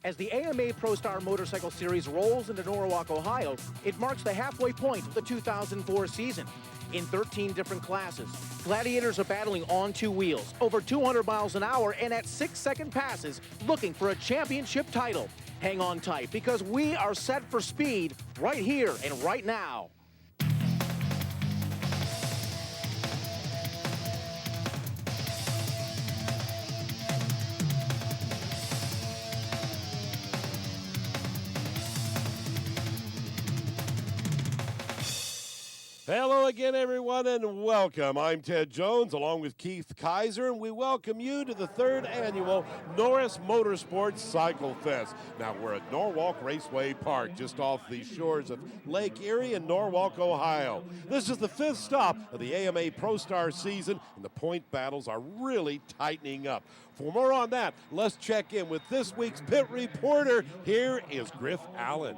As the AMA Prostar Motorcycle Series rolls into Norwalk, Ohio, it marks the halfway point of the 2004 season. In 13 different classes, gladiators are battling on two wheels, over 200 miles an hour, and at 6-second passes, looking for a championship title. Hang on tight, because we are set for speed right here and right now. Hello again, everyone, and welcome. I'm Ted Jones, along with Keith Kaiser, and we welcome you to the third annual Norris Motorsports Cyclefest. Now, we're at Norwalk Raceway Park, just off the shores of Lake Erie in Norwalk, Ohio. This is the fifth stop of the AMA Prostar season, and the point battles are really tightening up. For more on that, let's check in with this week's pit reporter. Here is Griff Allen.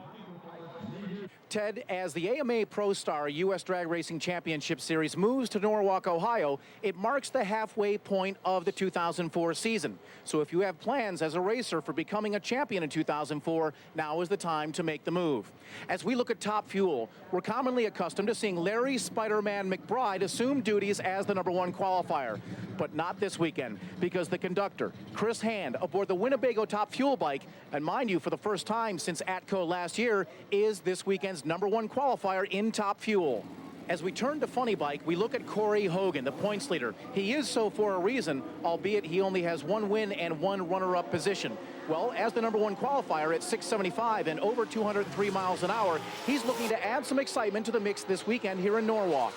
Ted, as the AMA Prostar U.S. Drag Racing Championship Series moves to Norwalk, Ohio, it marks the halfway point of the 2004 season. So if you have plans as a racer for becoming a champion in 2004, now is the time to make the move. As we look at Top Fuel, we're commonly accustomed to seeing Larry Spider-Man McBride assume duties as the #1 qualifier. But not this weekend, because the conductor, Chris Hand, aboard the Winnebago Top Fuel bike, and mind you, for the first time since ATCO last year, is this weekend's #1 qualifier in Top Fuel. As we turn to Funny Bike, we look at Corey Hogan, the points leader. He is so for a reason, albeit he only has one win and one runner-up position. Well, as the #1 qualifier at 675 and over 203 miles an hour, he's looking to add some excitement to the mix this weekend here in Norwalk.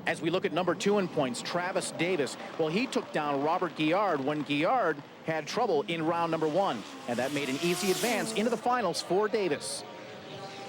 As we look at #2 in points, Travis Davis, well, he took down Robert Guillard when Guillard had trouble in round #1, and that made an easy advance into the finals for Davis.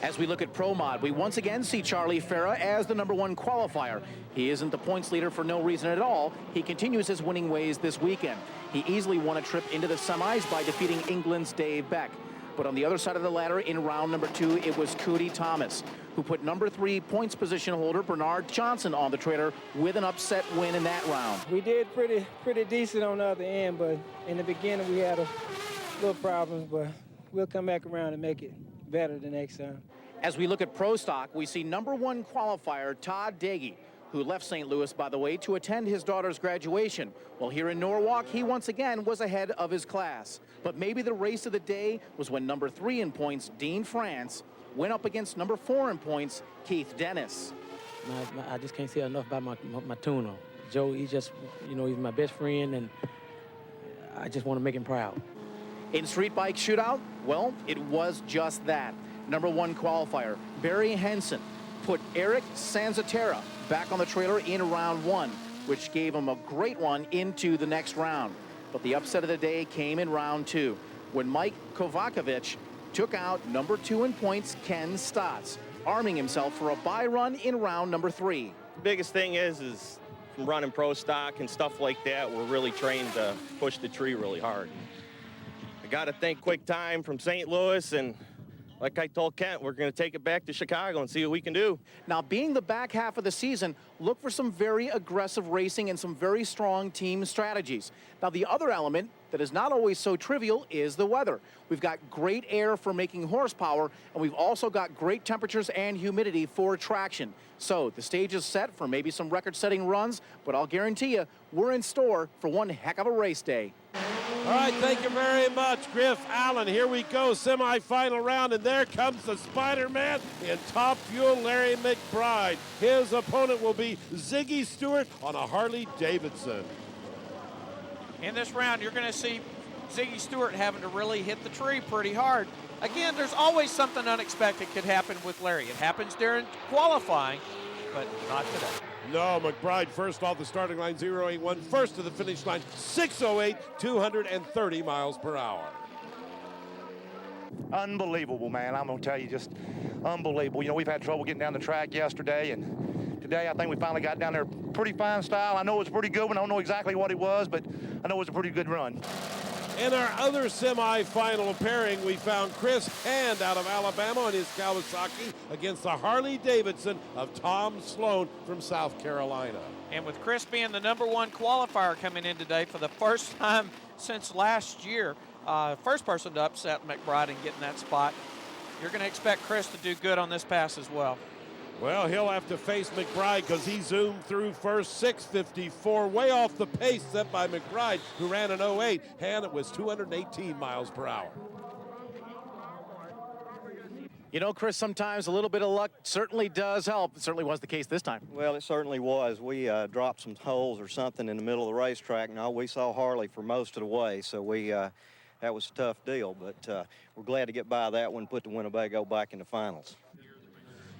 As we look at Pro Mod, we once again see Charlie Farah as the #1 qualifier. He isn't the points leader for no reason at all. He continues his winning ways this weekend. He easily won a trip into the semis by defeating England's Dave Beck. But on the other side of the ladder in round #2, it was Cootie Thomas, who put #3 points position holder Bernard Johnson on the trailer with an upset win in that round. We did pretty decent on the other end, but in the beginning we had a little problems, but we'll come back around and make it better the next time. As we look at Pro Stock, we see #1 qualifier Todd Dagey, who left St. Louis, by the way, to attend his daughter's graduation. Well, here in Norwalk, he once again was ahead of his class. But maybe the race of the day was when #3 in points, Dean France, went up against #4 in points, Keith Dennis. I just can't say enough about my tuner. Joe, he's just, he's my best friend, and I just want to make him proud. In street bike shootout, well, it was just that. #1 qualifier, Barry Henson, put Eric Sanzatera back on the trailer in round 1, which gave him a great one into the next round. But the upset of the day came in round 2, when Mike Kovacevic took out #2 in points, Ken Stotts, arming himself for a bye run in round #3. The biggest thing is from running pro stock and stuff like that, we're really trained to push the tree really hard. I got to thank Quick Time from St. Louis, and like I told Kent, we're going to take it back to Chicago and see what we can do. Now, being the back half of the season, look for some very aggressive racing and some very strong team strategies. Now, the other element that is not always so trivial is the weather. We've got great air for making horsepower, and we've also got great temperatures and humidity for traction. So the stage is set for maybe some record-setting runs, but I'll guarantee you, we're in store for one heck of a race day. All right, thank you very much, Griff Allen. Here we go, semifinal round, and there comes the Spider-Man in Top Fuel, Larry McBride. His opponent will be Ziggy Stewart on a Harley-Davidson. In this round, you're going to see Ziggy Stewart having to really hit the tree pretty hard. Again, there's always something unexpected could happen with Larry. It happens during qualifying, but not today. No, McBride first off the starting line, 081, first to the finish line, 608, 230 miles per hour. Unbelievable, man. I'm going to tell you, just unbelievable. We've had trouble getting down the track yesterday, and today I think we finally got down there pretty fine style. I know it was a pretty good one. I don't know exactly what it was, but I know it was a pretty good run. In our other semifinal pairing, we found Chris Hand out of Alabama on his Kawasaki against the Harley-Davidson of Tom Sloan from South Carolina. And with Chris being the #1 qualifier coming in today for the first time since last year, first person to upset McBride and get in that spot. You're going to expect Chris to do good on this pass as well. Well, he'll have to face McBride because he zoomed through first 6:54, way off the pace set by McBride, who ran an 08, and it was 218 miles per hour. You know, Chris, sometimes a little bit of luck certainly does help. It certainly was the case this time. Well, it certainly was. We dropped some holes or something in the middle of the racetrack. No, we saw Harley for most of the way, so that was a tough deal. But we're glad to get by that one, put the Winnebago back in the finals.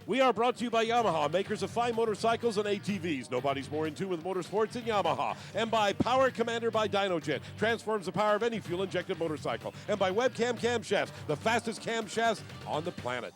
We are brought to you by Yamaha, makers of fine motorcycles and ATVs. Nobody's more in tune with motorsports than Yamaha. And by Power Commander by Dynojet, transforms the power of any fuel-injected motorcycle. And by Webcam Camshafts, the fastest camshafts on the planet.